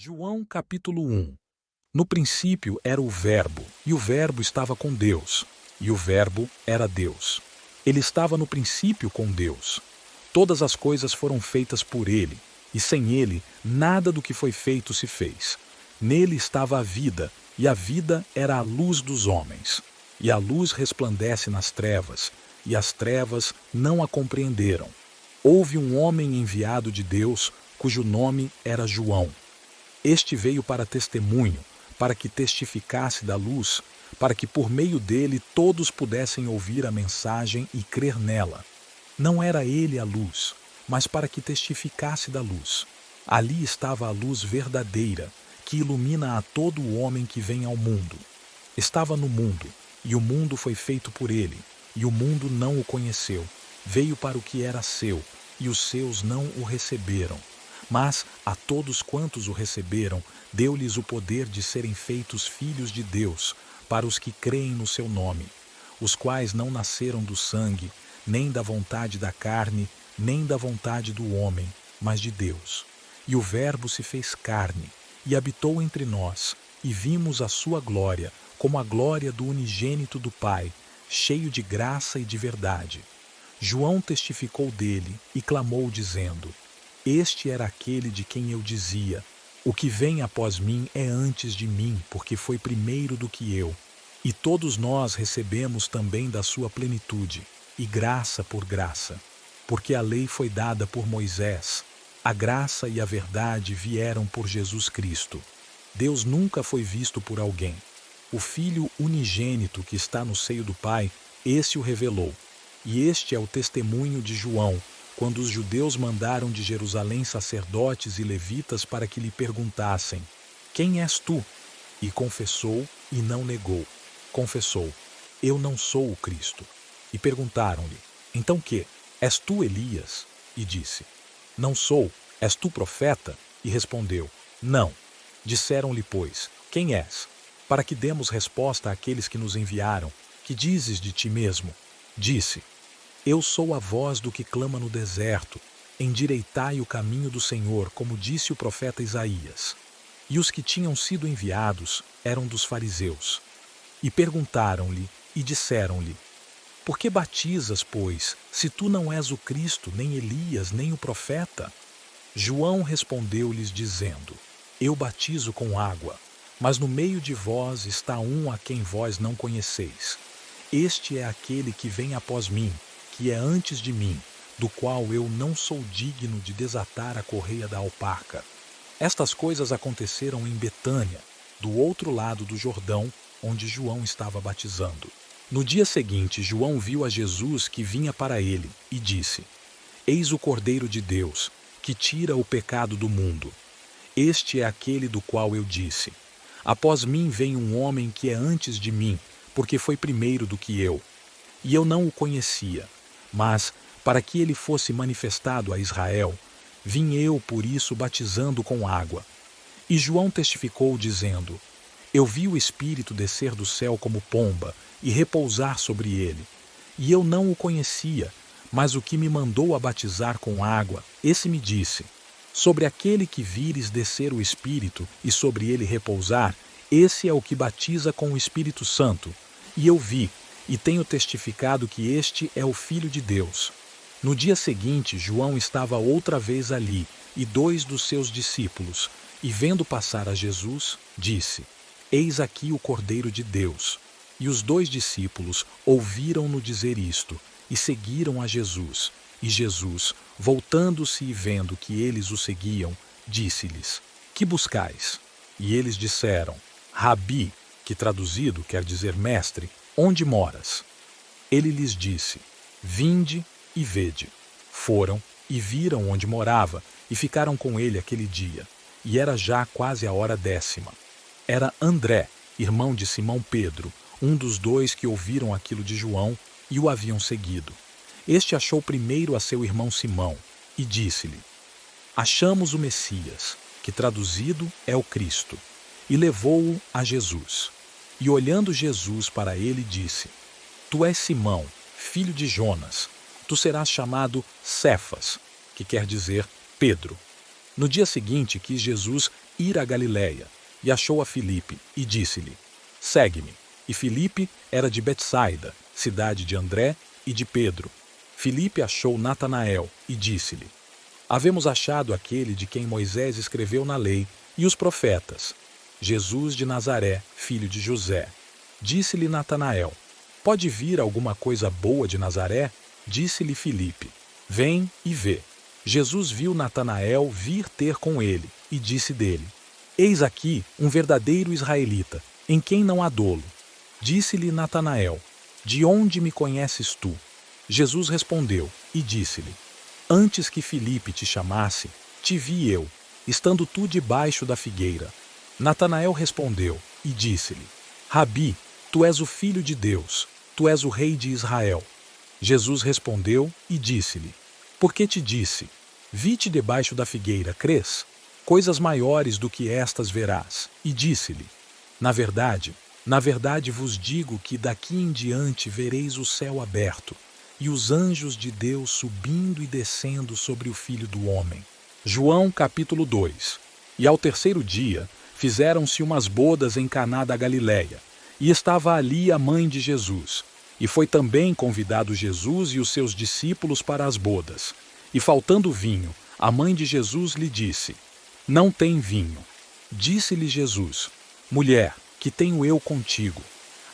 João capítulo 1. No princípio era o Verbo, e o Verbo estava com Deus, e o Verbo era Deus. Ele estava no princípio com Deus. Todas as coisas foram feitas por ele, e sem ele nada do que foi feito se fez. Nele estava a vida, e a vida era a luz dos homens. E a luz resplandece nas trevas, e as trevas não a compreenderam. Houve um homem enviado de Deus, cujo nome era João. Este veio para testemunho, para que testificasse da luz, para que por meio dele todos pudessem ouvir a mensagem e crer nela. Não era ele a luz, mas para que testificasse da luz. Ali estava a luz verdadeira, que ilumina a todo o homem que vem ao mundo. Estava no mundo, e o mundo foi feito por ele, e o mundo não o conheceu. Veio para o que era seu, e os seus não o receberam. Mas a todos quantos o receberam, deu-lhes o poder de serem feitos filhos de Deus, para os que creem no seu nome, os quais não nasceram do sangue, nem da vontade da carne, nem da vontade do homem, mas de Deus. E o Verbo se fez carne, e habitou entre nós, e vimos a sua glória, como a glória do unigênito do Pai, cheio de graça e de verdade. João testificou dele, e clamou dizendo: Este era aquele de quem eu dizia: o que vem após mim é antes de mim, porque foi primeiro do que eu. E todos nós recebemos também da sua plenitude, e graça por graça. Porque a lei foi dada por Moisés, a graça e a verdade vieram por Jesus Cristo. Deus nunca foi visto por alguém. O Filho unigênito que está no seio do Pai, esse o revelou. E este é o testemunho de João, quando os judeus mandaram de Jerusalém sacerdotes e levitas para que lhe perguntassem: Quem és tu? E confessou e não negou. Confessou: Eu não sou o Cristo. E perguntaram-lhe: Então que? És tu Elias? E disse: Não sou. És tu profeta? E respondeu: Não. Disseram-lhe, pois: Quem és? Para que demos resposta àqueles que nos enviaram. Que dizes de ti mesmo? Disse: Eu sou a voz do que clama no deserto, endireitai o caminho do Senhor, como disse o profeta Isaías. E os que tinham sido enviados eram dos fariseus. E perguntaram-lhe e disseram-lhe: Por que batizas, pois, se tu não és o Cristo, nem Elias, nem o profeta? João respondeu-lhes dizendo: Eu batizo com água, mas no meio de vós está um a quem vós não conheceis. Este é aquele que vem após mim, que é antes de mim, do qual eu não sou digno de desatar a correia da alparca. Estas coisas aconteceram em Betânia, do outro lado do Jordão, onde João estava batizando. No dia seguinte, João viu a Jesus que vinha para ele, e disse: Eis o Cordeiro de Deus, que tira o pecado do mundo. Este é aquele do qual eu disse: Após mim vem um homem que é antes de mim, porque foi primeiro do que eu. E eu não o conhecia. Mas, para que ele fosse manifestado a Israel, vim eu por isso batizando com água. E João testificou dizendo: Eu vi o Espírito descer do céu como pomba e repousar sobre ele. E eu não o conhecia, mas o que me mandou a batizar com água, esse me disse: Sobre aquele que vires descer o Espírito e sobre ele repousar, esse é o que batiza com o Espírito Santo. E eu vi, e tenho testificado que este é o Filho de Deus. No dia seguinte, João estava outra vez ali, e 2 dos seus discípulos, e vendo passar a Jesus, disse: Eis aqui o Cordeiro de Deus. E os 2 discípulos ouviram-no dizer isto, e seguiram a Jesus. E Jesus, voltando-se e vendo que eles o seguiam, disse-lhes: Que buscais? E eles disseram: Rabi, que traduzido quer dizer mestre, onde moras? Ele lhes disse: Vinde e vede. Foram e viram onde morava, e ficaram com ele aquele dia. E era já quase a hora 10ª. Era André, irmão de Simão Pedro, um dos 2 que ouviram aquilo de João e o haviam seguido. Este achou primeiro a seu irmão Simão, e disse-lhe: Achamos o Messias, que traduzido é o Cristo, e levou-o a Jesus. E olhando Jesus para ele, disse: Tu és Simão, filho de Jonas, tu serás chamado Cefas, que quer dizer Pedro. No dia seguinte quis Jesus ir a Galiléia, e achou a Filipe, e disse-lhe: Segue-me. E Filipe era de Betsaida, cidade de André e de Pedro. Filipe achou Natanael, e disse-lhe: Havemos achado aquele de quem Moisés escreveu na lei, e os profetas, Jesus de Nazaré, filho de José. Disse-lhe Natanael: Pode vir alguma coisa boa de Nazaré? Disse-lhe Filipe: Vem e vê. Jesus viu Natanael vir ter com ele, e disse dele: Eis aqui um verdadeiro israelita, em quem não há dolo. Disse-lhe Natanael: De onde me conheces tu? Jesus respondeu e disse-lhe: Antes que Filipe te chamasse, te vi eu, estando tu debaixo da figueira. Natanael respondeu e disse-lhe: Rabi, tu és o Filho de Deus, tu és o Rei de Israel. Jesus respondeu e disse-lhe: Por que te disse? Vi-te debaixo da figueira, crês? Coisas maiores do que estas verás. E disse-lhe: na verdade vos digo que daqui em diante vereis o céu aberto, e os anjos de Deus subindo e descendo sobre o Filho do Homem. João capítulo 2. E ao terceiro dia fizeram-se umas bodas em Caná da Galiléia, e estava ali a mãe de Jesus. E foi também convidado Jesus e os seus discípulos para as bodas. E faltando vinho, a mãe de Jesus lhe disse: Não tem vinho. Disse-lhe Jesus: Mulher, que tenho eu contigo?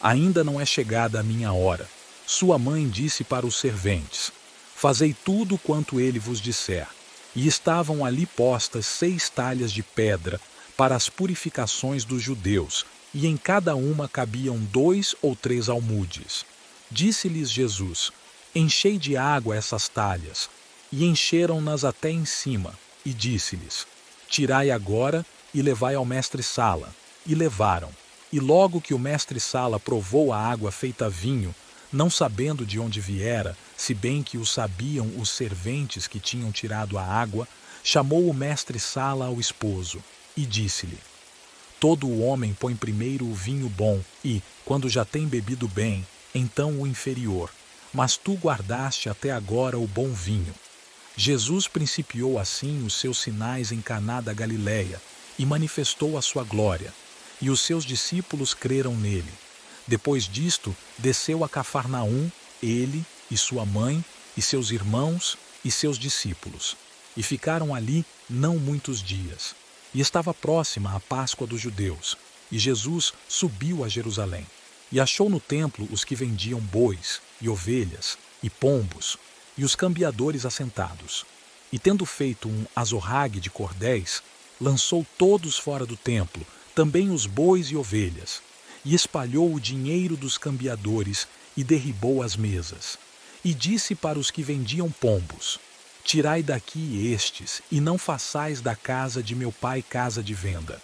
Ainda não é chegada a minha hora. Sua mãe disse para os serventes: Fazei tudo quanto ele vos disser. E estavam ali postas 6 talhas de pedra para as purificações dos judeus, e em cada uma cabiam 2 ou 3 almudes. Disse-lhes Jesus: Enchei de água essas talhas. E encheram-nas até em cima, e disse-lhes: Tirai agora e levai ao mestre-sala. E levaram. E logo que o mestre-sala provou a água feita vinho, não sabendo de onde viera, se bem que o sabiam os serventes que tinham tirado a água, chamou o mestre-sala ao esposo, e disse-lhe: Todo o homem põe primeiro o vinho bom, e, quando já tem bebido bem, então o inferior. Mas tu guardaste até agora o bom vinho. Jesus principiou assim os seus sinais em Caná da Galiléia, e manifestou a sua glória, e os seus discípulos creram nele. Depois disto, desceu a Cafarnaum, ele e sua mãe, e seus irmãos e seus discípulos. E ficaram ali não muitos dias. E estava próxima a Páscoa dos judeus, e Jesus subiu a Jerusalém. E achou no templo os que vendiam bois, e ovelhas, e pombos, e os cambiadores assentados. E tendo feito um azorrague de cordéis, lançou todos fora do templo, também os bois e ovelhas, e espalhou o dinheiro dos cambiadores, e derribou as mesas. E disse para os que vendiam pombos: Tirai daqui estes, e não façais da casa de meu pai casa de venda.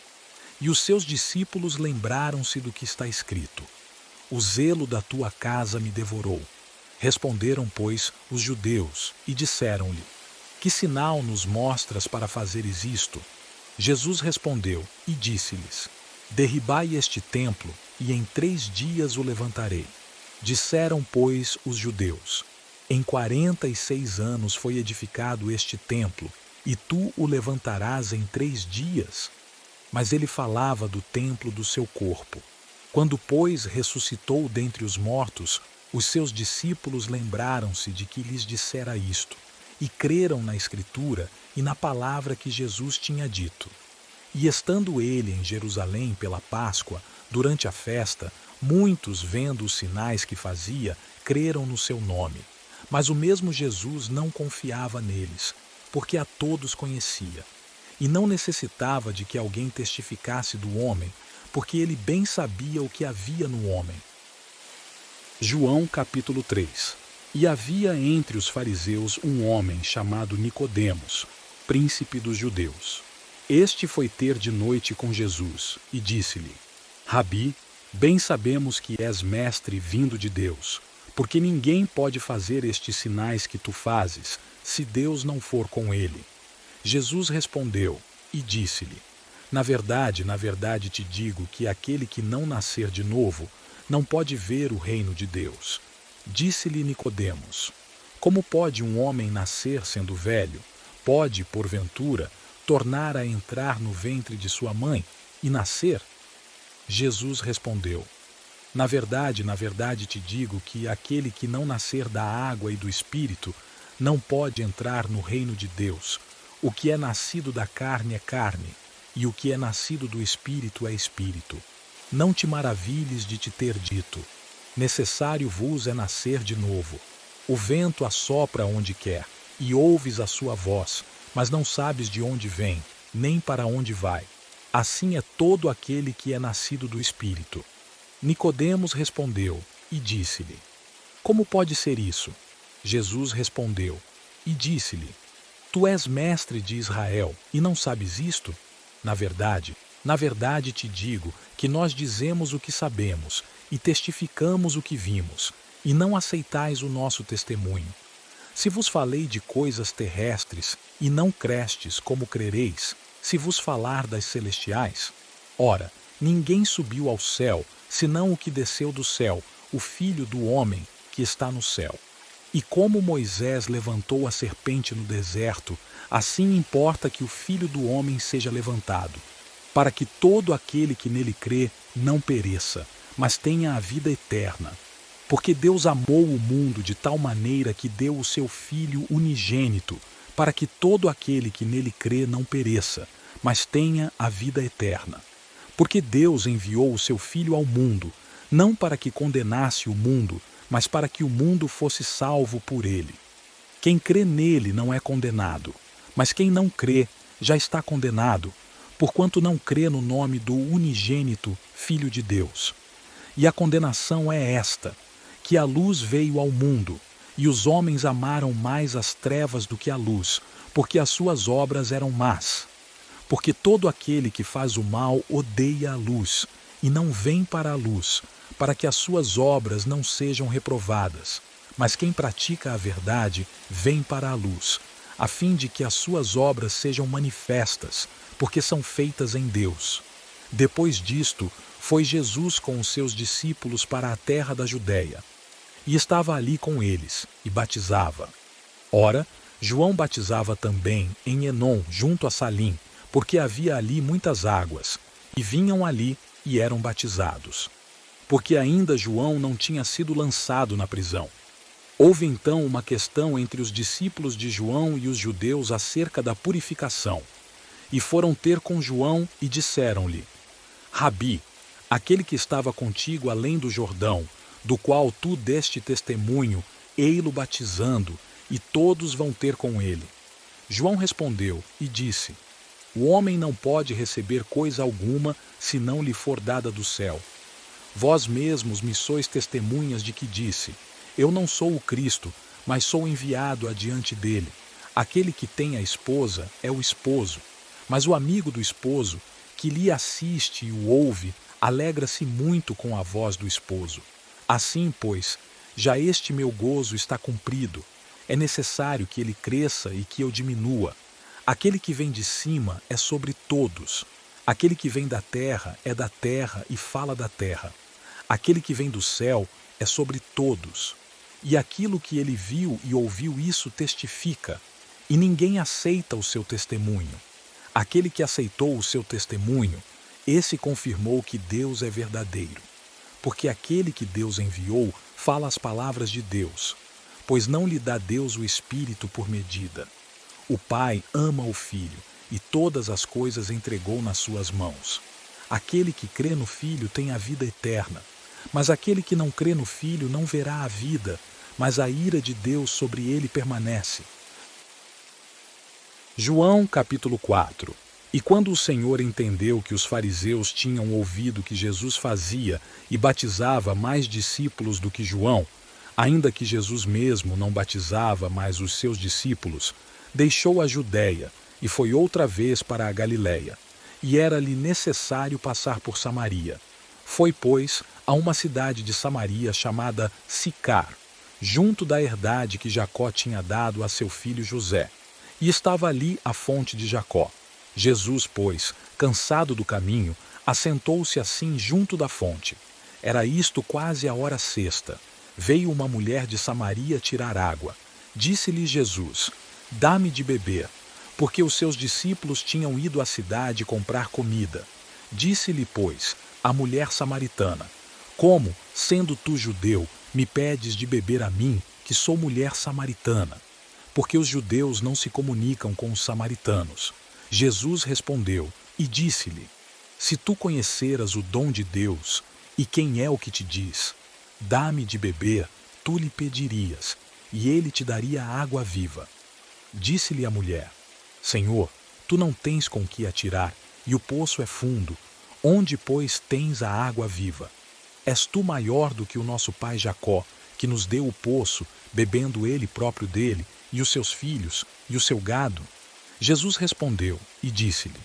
E os seus discípulos lembraram-se do que está escrito: O zelo da tua casa me devorou. Responderam, pois, os judeus, e disseram-lhe: Que sinal nos mostras para fazeres isto? Jesus respondeu e disse-lhes: Derribai este templo, e em 3 dias o levantarei. Disseram, pois, os judeus: Em 46 anos foi edificado este templo, e tu o levantarás em 3 dias? Mas ele falava do templo do seu corpo. Quando, pois, ressuscitou dentre os mortos, os seus discípulos lembraram-se de que lhes dissera isto, e creram na Escritura e na palavra que Jesus tinha dito. E estando ele em Jerusalém pela Páscoa, durante a festa, muitos, vendo os sinais que fazia, creram no seu nome. Mas o mesmo Jesus não confiava neles, porque a todos conhecia. E não necessitava de que alguém testificasse do homem, porque ele bem sabia o que havia no homem. João capítulo 3. E havia entre os fariseus um homem chamado Nicodemos, príncipe dos judeus. Este foi ter de noite com Jesus, e disse-lhe: Rabi, bem sabemos que és mestre vindo de Deus, porque ninguém pode fazer estes sinais que tu fazes, se Deus não for com ele. Jesus respondeu e disse-lhe: na verdade te digo que aquele que não nascer de novo não pode ver o reino de Deus. Disse-lhe Nicodemos: Como pode um homem nascer sendo velho? Pode, porventura, tornar a entrar no ventre de sua mãe e nascer? Jesus respondeu: na verdade te digo que aquele que não nascer da água e do Espírito não pode entrar no reino de Deus. O que é nascido da carne é carne, e o que é nascido do Espírito é Espírito. Não te maravilhes de te ter dito: necessário vos é nascer de novo. O vento assopra onde quer, e ouves a sua voz, mas não sabes de onde vem, nem para onde vai. Assim é todo aquele que é nascido do Espírito. Nicodemos respondeu e disse-lhe: como pode ser isso? Jesus respondeu e disse-lhe: tu és mestre de Israel e não sabes isto? Na verdade te digo que nós dizemos o que sabemos e testificamos o que vimos, e não aceitais o nosso testemunho. Se vos falei de coisas terrestres e não crestes, como crereis, se vos falar das celestiais? Ora, ninguém subiu ao céu, senão o que desceu do céu, o Filho do homem que está no céu. E como Moisés levantou a serpente no deserto, assim importa que o Filho do homem seja levantado, para que todo aquele que nele crê não pereça, mas tenha a vida eterna. Porque Deus amou o mundo de tal maneira que deu o seu Filho unigênito, para que todo aquele que nele crê não pereça, mas tenha a vida eterna. Porque Deus enviou o seu Filho ao mundo, não para que condenasse o mundo, mas para que o mundo fosse salvo por ele. Quem crê nele não é condenado, mas quem não crê já está condenado, porquanto não crê no nome do unigênito Filho de Deus. E a condenação é esta, que a luz veio ao mundo, e os homens amaram mais as trevas do que a luz, porque as suas obras eram más. Porque todo aquele que faz o mal odeia a luz, e não vem para a luz, para que as suas obras não sejam reprovadas. Mas quem pratica a verdade vem para a luz, a fim de que as suas obras sejam manifestas, porque são feitas em Deus. Depois disto, foi Jesus com os seus discípulos para a terra da Judéia, e estava ali com eles, e batizava. Ora, João batizava também em Enom, junto a Salim, porque havia ali muitas águas, e vinham ali e eram batizados. Porque ainda João não tinha sido lançado na prisão. Houve então uma questão entre os discípulos de João e os judeus acerca da purificação. E foram ter com João e disseram-lhe: Rabi, aquele que estava contigo além do Jordão, do qual tu deste testemunho, ei-lo batizando, e todos vão ter com ele. João respondeu e disse: o homem não pode receber coisa alguma, se não lhe for dada do céu. Vós mesmos me sois testemunhas de que disse: eu não sou o Cristo, mas sou enviado adiante dele. Aquele que tem a esposa é o esposo, mas o amigo do esposo, que lhe assiste e o ouve, alegra-se muito com a voz do esposo. Assim, pois, já este meu gozo está cumprido. É necessário que ele cresça e que eu diminua. Aquele que vem de cima é sobre todos. Aquele que vem da terra é da terra e fala da terra. Aquele que vem do céu é sobre todos. E aquilo que ele viu e ouviu isso testifica, e ninguém aceita o seu testemunho. Aquele que aceitou o seu testemunho, esse confirmou que Deus é verdadeiro. Porque aquele que Deus enviou fala as palavras de Deus, pois não lhe dá Deus o Espírito por medida. O Pai ama o Filho, e todas as coisas entregou nas suas mãos. Aquele que crê no Filho tem a vida eterna, mas aquele que não crê no Filho não verá a vida, mas a ira de Deus sobre ele permanece. João capítulo 4. E quando o Senhor entendeu que os fariseus tinham ouvido que Jesus fazia e batizava mais discípulos do que João, ainda que Jesus mesmo não batizava mais os seus discípulos, deixou a Judéia e foi outra vez para a Galiléia, e era-lhe necessário passar por Samaria. Foi, pois, a uma cidade de Samaria chamada Sicar, junto da herdade que Jacó tinha dado a seu filho José, e estava ali a fonte de Jacó. Jesus, pois, cansado do caminho, assentou-se assim junto da fonte. Era isto quase a hora sexta. Veio uma mulher de Samaria tirar água. Disse-lhe Jesus: dá-me de beber, porque os seus discípulos tinham ido à cidade comprar comida. Disse-lhe, pois, a mulher samaritana: Como, sendo tu judeu, me pedes de beber a mim, que sou mulher samaritana? Porque os judeus não se comunicam com os samaritanos. Jesus respondeu e disse-lhe: Se tu conheceras o dom de Deus, e quem é o que te diz: Dá-me de beber, tu lhe pedirias, e ele te daria água viva. Disse-lhe a mulher: Senhor, tu não tens com que atirar, e o poço é fundo. Onde, pois, tens a água viva? És tu maior do que o nosso pai Jacó, que nos deu o poço, bebendo ele próprio dele, e os seus filhos, e o seu gado? Jesus respondeu e disse-lhe: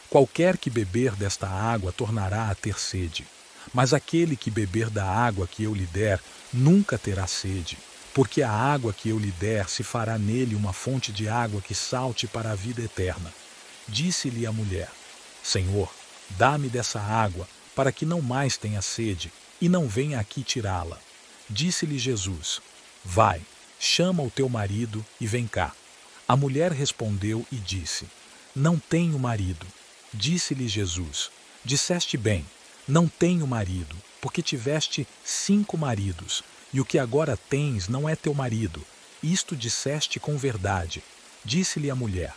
Qualquer que beber desta água tornará a ter sede, mas aquele que beber da água que eu lhe der nunca terá sede, porque a água que eu lhe der se fará nele uma fonte de água que salte para a vida eterna. Disse-lhe a mulher: Senhor, dá-me dessa água, para que não mais tenha sede, e não venha aqui tirá-la. Disse-lhe Jesus: Vai, chama o teu marido e vem cá. A mulher respondeu e disse: Não tenho marido. Disse-lhe Jesus: Disseste bem, não tenho marido, porque tiveste 5 maridos, e o que agora tens não é teu marido. Isto disseste com verdade. Disse-lhe a mulher: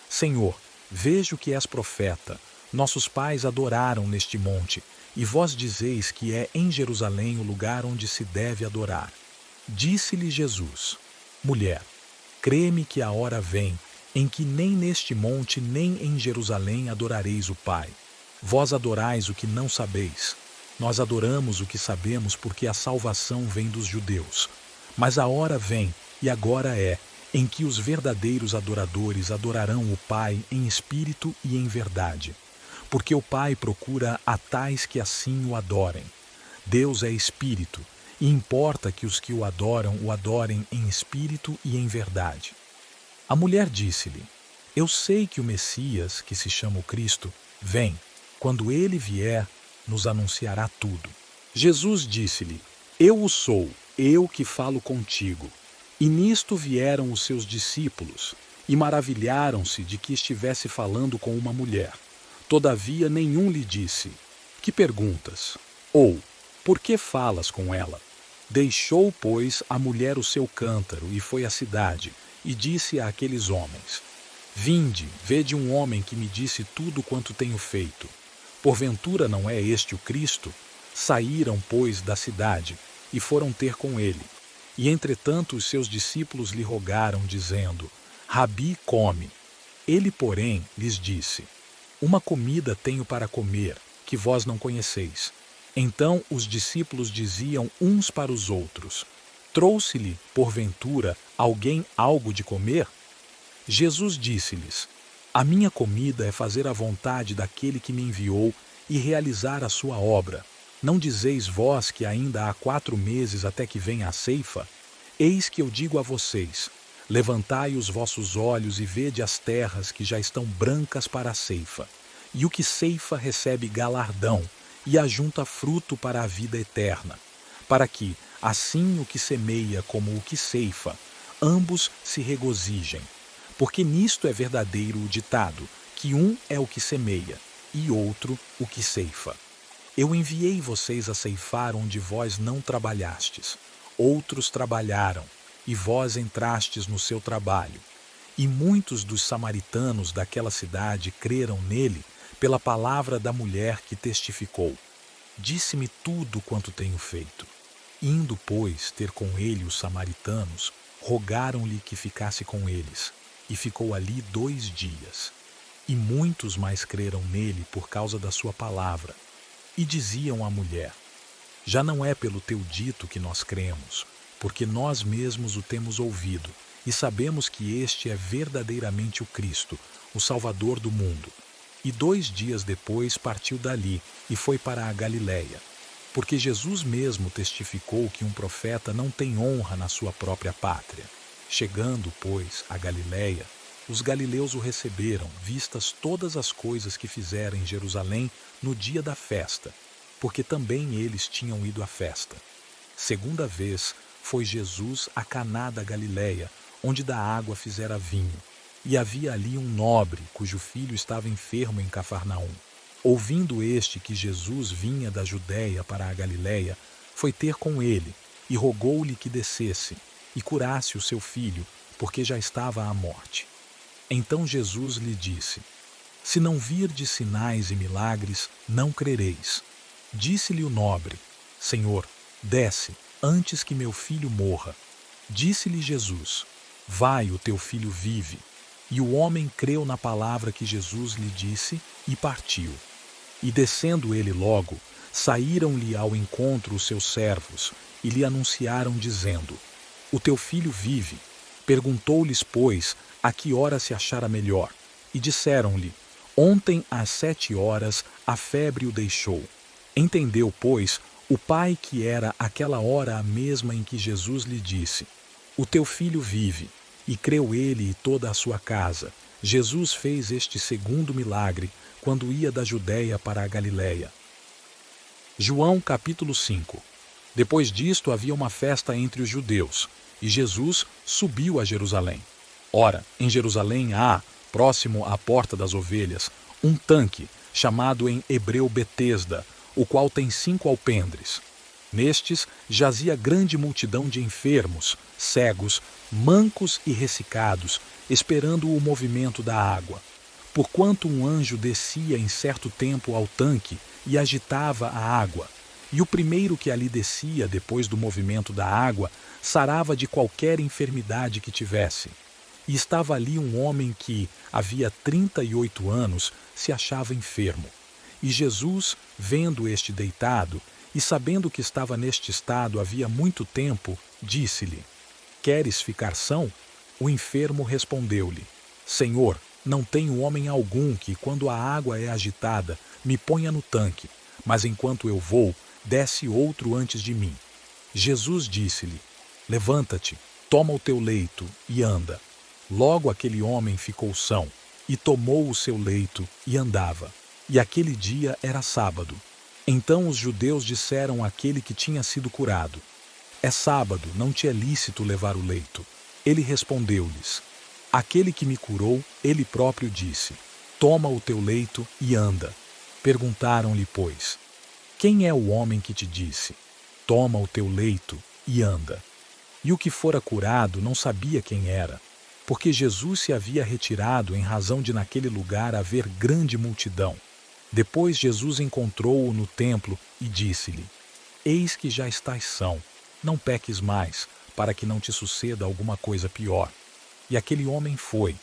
Senhor, vejo que és profeta. Nossos pais adoraram neste monte, e vós dizeis que é em Jerusalém o lugar onde se deve adorar. Disse-lhe Jesus: Mulher, crê-me que a hora vem, em que nem neste monte nem em Jerusalém adorareis o Pai. Vós adorais o que não sabeis. Nós adoramos o que sabemos, porque a salvação vem dos judeus. Mas a hora vem, e agora é, em que os verdadeiros adoradores adorarão o Pai em espírito e em verdade. Porque o Pai procura a tais que assim o adorem. Deus é espírito, e importa que os que o adorem em espírito e em verdade. A mulher disse-lhe: Eu sei que o Messias, que se chama o Cristo, vem. Quando ele vier, nos anunciará tudo. Jesus disse-lhe: Eu o sou, eu que falo contigo. E nisto vieram os seus discípulos, e maravilharam-se de que estivesse falando com uma mulher. Todavia nenhum lhe disse: Que perguntas? Ou, por que falas com ela? Deixou, pois, a mulher o seu cântaro e foi à cidade, e disse àqueles homens: Vinde, vede um homem que me disse tudo quanto tenho feito. Porventura não é este o Cristo? Saíram, pois, da cidade, e foram ter com ele. E entretanto os seus discípulos lhe rogaram, dizendo: Rabi, come. Ele, porém, lhes disse: Uma comida tenho para comer, que vós não conheceis. Então os discípulos diziam uns para os outros: Trouxe-lhe, porventura, alguém algo de comer? Jesus disse-lhes: A minha comida é fazer a vontade daquele que me enviou e realizar a sua obra. Não dizeis vós que ainda há 4 meses até que venha a ceifa? Eis que eu digo a vocês: levantai os vossos olhos e vede as terras que já estão brancas para a ceifa. E o que ceifa recebe galardão, e ajunta fruto para a vida eterna, para que, assim o que semeia como o que ceifa, ambos se regozijem. Porque nisto é verdadeiro o ditado, que um é o que semeia, e outro o que ceifa. Eu enviei vocês a ceifar onde vós não trabalhastes. Outros trabalharam, e vós entrastes no seu trabalho. E muitos dos samaritanos daquela cidade creram nele pela palavra da mulher que testificou: Disse-me tudo quanto tenho feito. Indo, pois, ter com ele os samaritanos, rogaram-lhe que ficasse com eles, e ficou ali 2 dias. E muitos mais creram nele por causa da sua palavra. E diziam à mulher: Já não é pelo teu dito que nós cremos, porque nós mesmos o temos ouvido, e sabemos que este é verdadeiramente o Cristo, o Salvador do mundo. E 2 dias depois partiu dali e foi para a Galiléia, porque Jesus mesmo testificou que um profeta não tem honra na sua própria pátria. Chegando, pois, a Galiléia, os galileus o receberam, vistas todas as coisas que fizera em Jerusalém no dia da festa, porque também eles tinham ido à festa. 2ª vez foi Jesus a Caná da Galiléia, onde da água fizera vinho. e havia ali um nobre cujo filho estava enfermo em Cafarnaum. Ouvindo este que Jesus vinha da Judéia para a Galiléia, foi ter com ele e rogou-lhe que descesse e curasse o seu filho, porque já estava à morte. Então Jesus lhe disse: Se não virdes sinais e milagres, não crereis. Disse-lhe o nobre: Senhor, desce, antes que meu filho morra. Disse-lhe Jesus: Vai, o teu filho vive. E o homem creu na palavra que Jesus lhe disse e partiu. E descendo ele logo, saíram-lhe ao encontro os seus servos e lhe anunciaram, dizendo: O teu filho vive. Perguntou-lhes, pois, a que hora se achara melhor. E disseram-lhe: Ontem às 7 horas a febre o deixou. Entendeu, pois, o pai que era aquela hora a mesma em que Jesus lhe disse: O teu filho vive. E creu ele e toda a sua casa. Jesus fez este segundo milagre quando ia da Judéia para a Galiléia. João capítulo 5. Depois disto havia uma festa entre os judeus, e Jesus subiu a Jerusalém. Ora, em Jerusalém há, próximo à porta das ovelhas, um tanque, chamado em hebreu Betesda, o qual tem 5 alpendres. Nestes jazia grande multidão de enfermos, cegos, mancos e ressecados, esperando o movimento da água. Porquanto um anjo descia em certo tempo ao tanque e agitava a água, e o primeiro que ali descia depois do movimento da água sarava de qualquer enfermidade que tivesse. E estava ali um homem que, havia 38 anos, se achava enfermo. E Jesus, vendo este deitado, e sabendo que estava neste estado havia muito tempo, disse-lhe: Queres ficar são? O enfermo respondeu-lhe: Senhor, não tenho homem algum que, quando a água é agitada, me ponha no tanque, mas enquanto eu vou, desce outro antes de mim. Jesus disse-lhe: Levanta-te, toma o teu leito e anda. Logo aquele homem ficou são, e tomou o seu leito e andava. E aquele dia era sábado. Então os judeus disseram àquele que tinha sido curado: É sábado, não te é lícito levar o leito. Ele respondeu-lhes: Aquele que me curou, ele próprio disse: Toma o teu leito e anda. Perguntaram-lhe, pois: Quem é o homem que te disse: Toma o teu leito e anda? E o que fora curado não sabia quem era, porque Jesus se havia retirado em razão de naquele lugar haver grande multidão. Depois Jesus encontrou-o no templo e disse-lhe: Eis que já estás são, não peques mais, para que não te suceda alguma coisa pior. E aquele homem foi,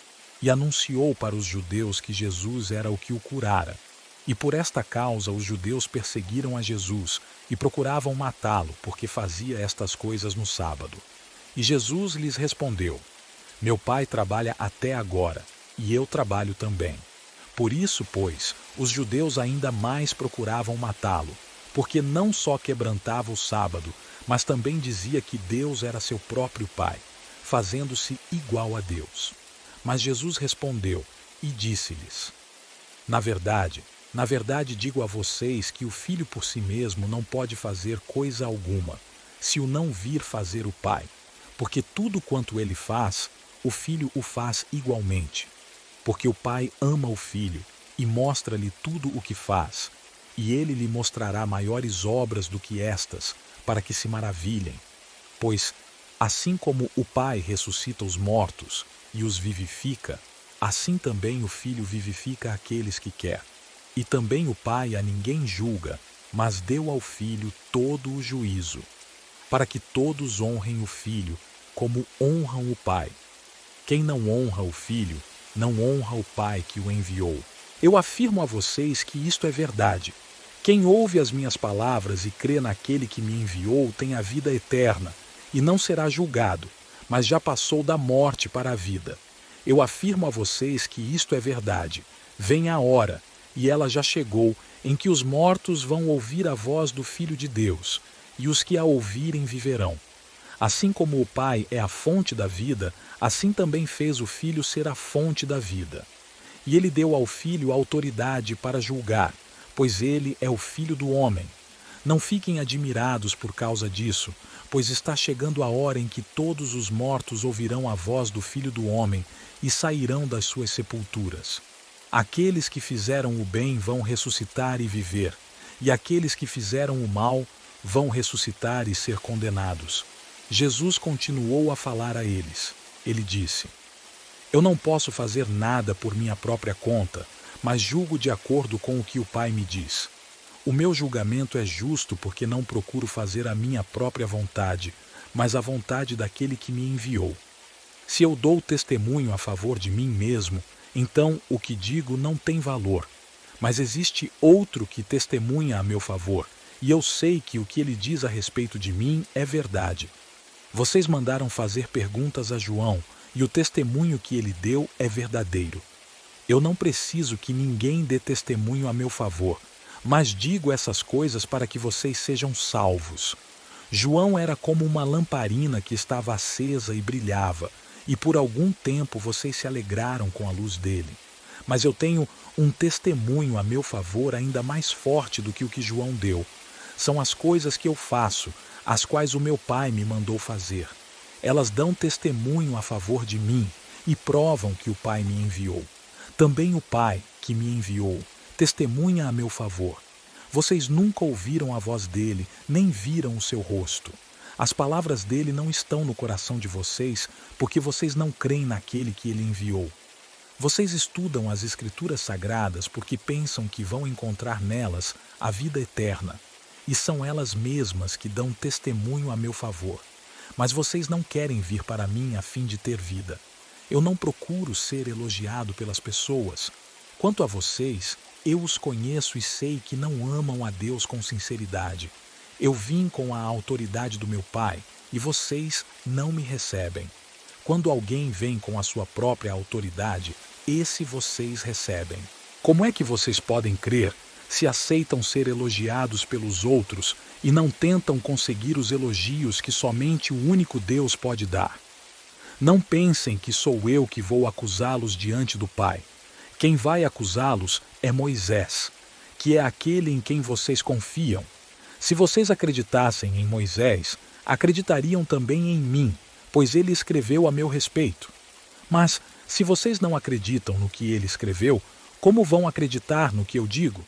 e anunciou para os judeus que Jesus era o que o curara. E por esta causa os judeus perseguiram a Jesus e procuravam matá-lo, porque fazia estas coisas no sábado. E Jesus lhes respondeu: Meu Pai trabalha até agora, e eu trabalho também. Por isso, pois, os judeus ainda mais procuravam matá-lo, porque não só quebrantava o sábado, mas também dizia que Deus era seu próprio Pai, fazendo-se igual a Deus. Mas Jesus respondeu e disse-lhes: Na verdade digo a vocês que o Filho por si mesmo não pode fazer coisa alguma, se o não vir fazer o Pai, porque tudo quanto ele faz, o Filho o faz igualmente. Porque o Pai ama o Filho e mostra-lhe tudo o que faz, e ele lhe mostrará maiores obras do que estas, para que se maravilhem. Pois, assim como o Pai ressuscita os mortos e os vivifica, assim também o Filho vivifica aqueles que quer. E também o Pai a ninguém julga, mas deu ao Filho todo o juízo, para que todos honrem o Filho, como honram o Pai. Quem não honra o Filho, não honra o Pai que o enviou. Eu afirmo a vocês que isto é verdade. Quem ouve as minhas palavras e crê naquele que me enviou tem a vida eterna, e não será julgado, mas já passou da morte para a vida. Eu afirmo a vocês que isto é verdade. Vem a hora, e ela já chegou, em que os mortos vão ouvir a voz do Filho de Deus, e os que a ouvirem viverão. Assim como o Pai é a fonte da vida, assim também fez o Filho ser a fonte da vida. E ele deu ao Filho autoridade para julgar, pois ele é o Filho do homem. Não fiquem admirados por causa disso, pois está chegando a hora em que todos os mortos ouvirão a voz do Filho do Homem e sairão das suas sepulturas. Aqueles que fizeram o bem vão ressuscitar e viver, e aqueles que fizeram o mal vão ressuscitar e ser condenados. Jesus continuou a falar a eles. Ele disse: Eu não posso fazer nada por minha própria conta, mas julgo de acordo com o que o Pai me diz. O meu julgamento é justo porque não procuro fazer a minha própria vontade, mas a vontade daquele que me enviou. Se eu dou testemunho a favor de mim mesmo, então o que digo não tem valor. Mas existe outro que testemunha a meu favor, e eu sei que o que ele diz a respeito de mim é verdade. Vocês mandaram fazer perguntas a João, e o testemunho que ele deu é verdadeiro. Eu não preciso que ninguém dê testemunho a meu favor, mas digo essas coisas para que vocês sejam salvos. João era como uma lamparina que estava acesa e brilhava, e por algum tempo vocês se alegraram com a luz dele. Mas eu tenho um testemunho a meu favor ainda mais forte do que o que João deu. São as coisas que eu faço, as quais o meu Pai me mandou fazer. Elas dão testemunho a favor de mim e provam que o Pai me enviou. Também o Pai, que me enviou, testemunha a meu favor. Vocês nunca ouviram a voz dele, nem viram o seu rosto. As palavras dele não estão no coração de vocês, porque vocês não creem naquele que ele enviou. Vocês estudam as Escrituras Sagradas porque pensam que vão encontrar nelas a vida eterna, e são elas mesmas que dão testemunho a meu favor. Mas vocês não querem vir para mim a fim de ter vida. Eu não procuro ser elogiado pelas pessoas. Quanto a vocês, eu os conheço e sei que não amam a Deus com sinceridade. Eu vim com a autoridade do meu Pai, e vocês não me recebem. Quando alguém vem com a sua própria autoridade, esse vocês recebem. Como é que vocês podem crer se aceitam ser elogiados pelos outros e não tentam conseguir os elogios que somente o único Deus pode dar? Não pensem que sou eu que vou acusá-los diante do Pai. Quem vai acusá-los é Moisés, que é aquele em quem vocês confiam. Se vocês acreditassem em Moisés, acreditariam também em mim, pois ele escreveu a meu respeito. Mas, se vocês não acreditam no que ele escreveu, como vão acreditar no que eu digo?